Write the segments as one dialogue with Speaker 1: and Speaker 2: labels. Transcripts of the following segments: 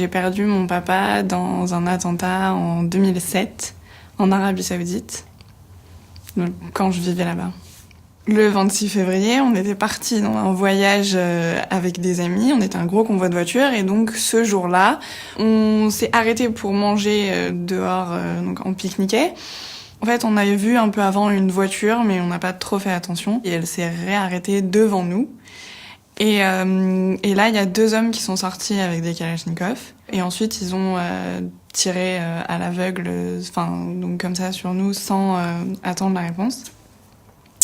Speaker 1: j'ai perdu mon papa dans un attentat en 2007 en Arabie Saoudite, donc, quand je vivais là-bas. Le 26 février, on était partis dans un voyage avec des amis, on était un gros convoi de voitures et donc ce jour-là, on s'est arrêté pour manger dehors, donc on pique-niquait. En fait, on avait vu un peu avant une voiture, mais on n'a pas trop fait attention et elle s'est réarrêtée devant nous. Et là, il y a 2 hommes qui sont sortis avec des kalachnikovs. Et ensuite, ils ont tiré à l'aveugle, donc comme ça sur nous, sans attendre la réponse.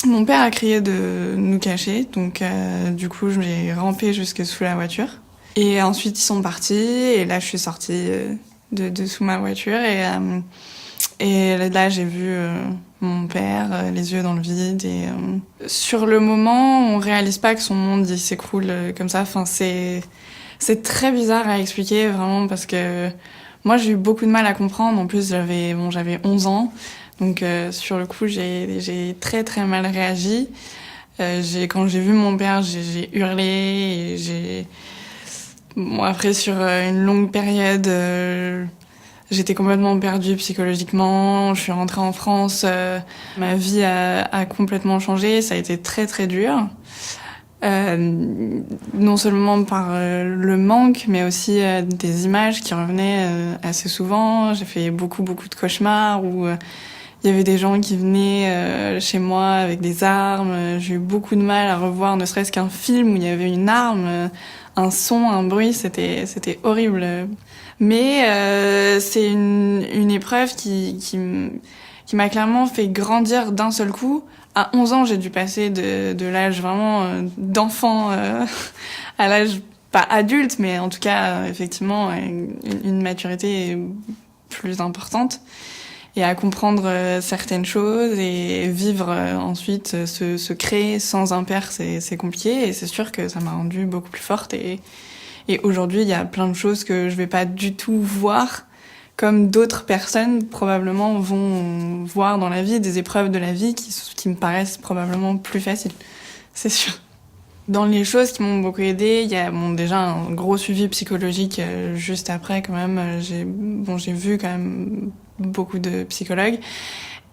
Speaker 1: Mon père a crié de nous cacher, donc du coup, j'ai rampé jusque sous la voiture. Et ensuite, ils sont partis, et là, je suis sortie de sous ma voiture. Et là, j'ai vu mon père, les yeux dans le vide. Et sur le moment, on réalise pas que son monde il s'écroule comme ça. Enfin, c'est très bizarre à expliquer vraiment parce que moi, j'ai eu beaucoup de mal à comprendre. En plus, j'avais 11 ans, donc sur le coup, j'ai très très mal réagi. Quand j'ai vu mon père, j'ai hurlé. Et après, sur une longue période. J'étais complètement perdue psychologiquement. Je suis rentrée en France. Ma vie a complètement changé. Ça a été très très dur. Non seulement par le manque, mais aussi des images qui revenaient assez souvent. J'ai fait beaucoup de cauchemars où il y avait des gens qui venaient chez moi avec des armes. J'ai eu beaucoup de mal à revoir ne serait-ce qu'un film où il y avait une arme, un son, un bruit. C'était horrible. Mais c'est une épreuve qui m'a clairement fait grandir d'un seul coup. À 11 ans, j'ai dû passer de l'âge vraiment d'enfant à l'âge pas adulte, mais en tout cas, effectivement, une maturité plus importante. Et à comprendre certaines choses et vivre ensuite, se créer sans un père, c'est compliqué. Et c'est sûr que ça m'a rendue beaucoup plus forte. Et aujourd'hui, il y a plein de choses que je vais pas du tout voir comme d'autres personnes probablement vont voir dans la vie, des épreuves de la vie qui me paraissent probablement plus faciles, c'est sûr. Dans les choses qui m'ont beaucoup aidée, il y a déjà un gros suivi psychologique juste après quand même. J'ai vu quand même beaucoup de psychologues.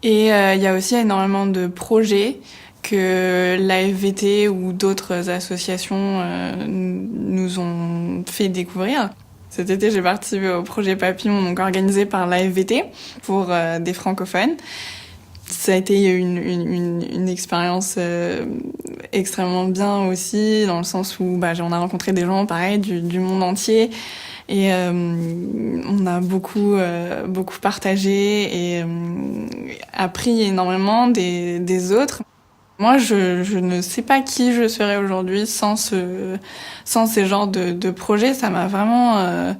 Speaker 1: Et il y a aussi énormément de projets que l'AFVT ou d'autres associations nous ont fait découvrir. Cet été, j'ai participé au projet Papillon, donc organisé par l'AFVT pour des francophones. Ça a été une expérience extrêmement bien aussi, dans le sens où on a rencontré des gens pareil du monde entier. Et on a beaucoup partagé et appris énormément des autres. Moi, je ne sais pas qui je serais aujourd'hui sans ces genres de projets. Ça m'a vraiment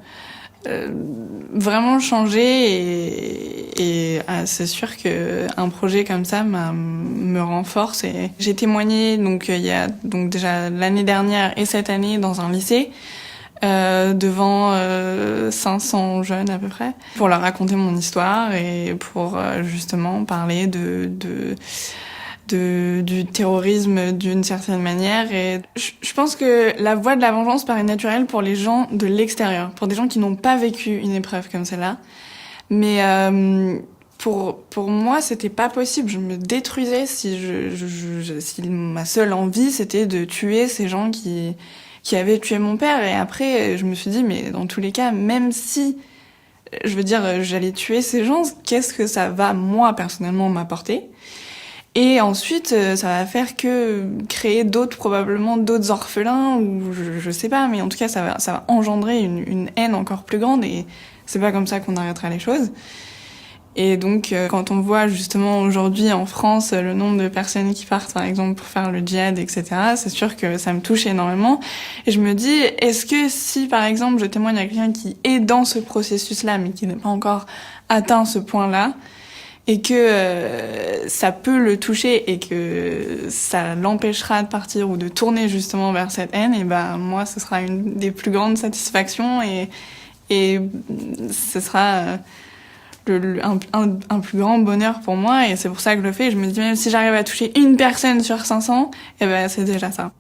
Speaker 1: changé et c'est sûr que un projet comme ça me renforce. Et j'ai témoigné il y a déjà l'année dernière et cette année dans un lycée. Devant 500 jeunes à peu près, pour leur raconter mon histoire et pour justement parler du terrorisme d'une certaine manière. Et je pense que la voie de la vengeance paraît naturelle pour les gens de l'extérieur, pour des gens qui n'ont pas vécu une épreuve comme celle-là. Mais pour moi, c'était pas possible. Je me détruisais si ma seule envie, c'était de tuer ces gens qui avaient tué mon père. Et après, je me suis dit, mais dans tous les cas, même si, j'allais tuer ces gens, qu'est-ce que ça va, moi, personnellement, m'apporter ? Et ensuite, ça va faire que créer probablement d'autres orphelins, ou je sais pas, mais en tout cas, ça va engendrer une haine encore plus grande, et c'est pas comme ça qu'on arrêtera les choses. Et donc, quand on voit justement aujourd'hui en France le nombre de personnes qui partent, par exemple, pour faire le djihad, etc., c'est sûr que ça me touche énormément. Et je me dis, est-ce que si, par exemple, je témoigne à quelqu'un qui est dans ce processus-là, mais qui n'a pas encore atteint ce point-là, et que ça peut le toucher et que ça l'empêchera de partir ou de tourner justement vers cette haine, et moi, ce sera une des plus grandes satisfactions et ce sera un plus grand bonheur pour moi, et c'est pour ça que je le fais. Je me dis, même si j'arrive à toucher une personne sur 500, c'est déjà ça.